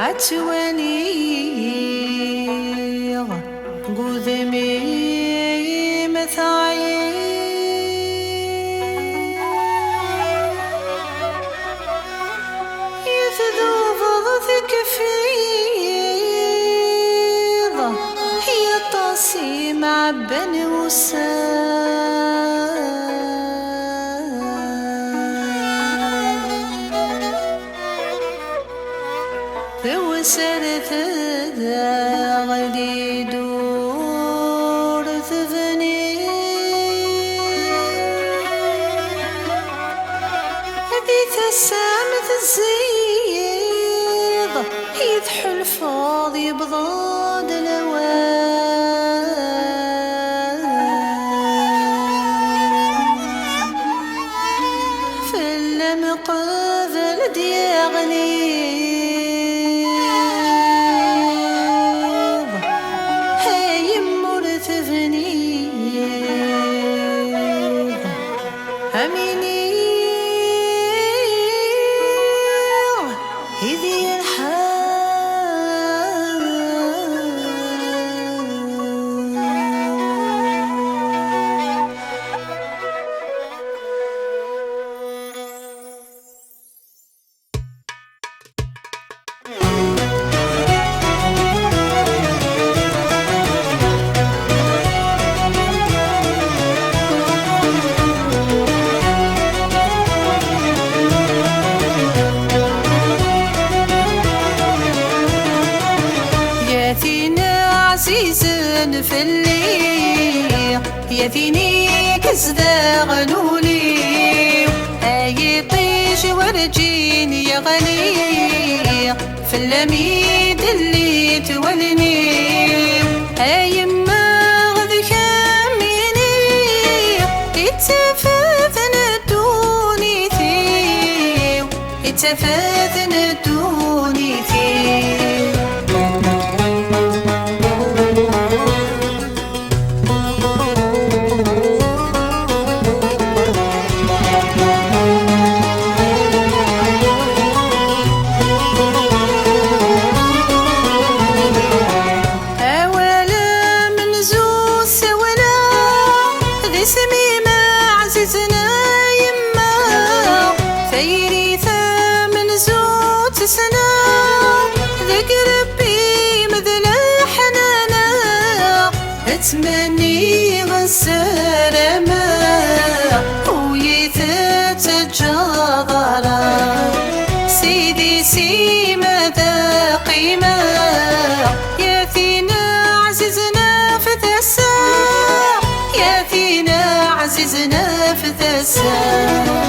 عتوليغ قذمي مثاعي يذوب ضذك فيض هي طاسي معبن وسرت غدي دور ثفني هذي تسامت الزيض يذحل فاضي بضاد الأوان فلم قذل دياغني عزيزن في الليل يثيني كزدا غلولي اي طيش ورجين يا غلي في اللميد اللي تولني اي ما غذ كاميني اتفاثن الدوني ثيو اتفاثن الدوني ثيو تمني غسرما ويتجاضرا سيدي سيما ذا قيمة يا فينا عزيزنا في الساعة يا فينا عزيزنا في الساعة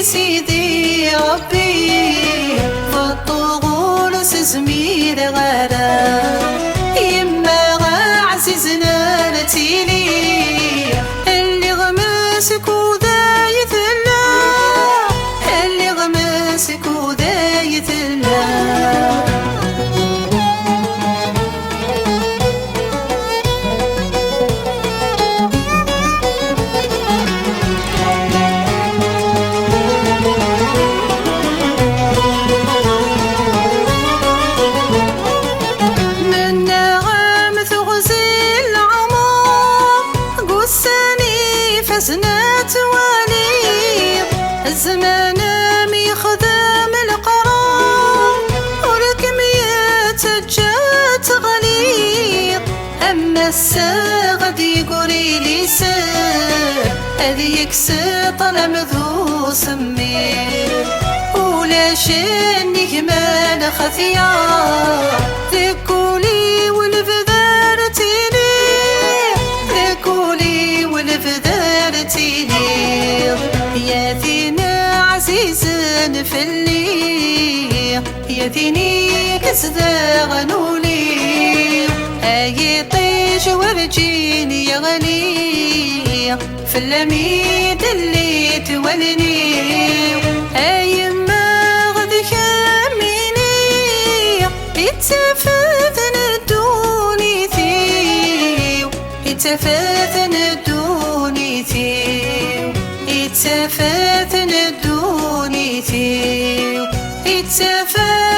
سيدي ربي فالطغول سزمير غدا يما عزيزنا نتيلي اللي غمسك وذا يثلا اللي غمسك وذا يثلا فزنات وليض الزمان ميخدم القرار ولكم يتجات غليظ أما الساغد يقولي لي سر هذي يكسر طلم ذو سمير ولا شني كمان خثيار ذكولي والفذارتيني ذكولي والفذارتيني يا ثينا عزيز فلي يا ذيني كزدا غنولي اي طيش ورجيني يا غلي في اللميد اللي تولني اي ما غد يميني يتفاذن الدوني ثيو يتفاذن الدوني ثيو يتفاذن الدوني ثيو يتفاذن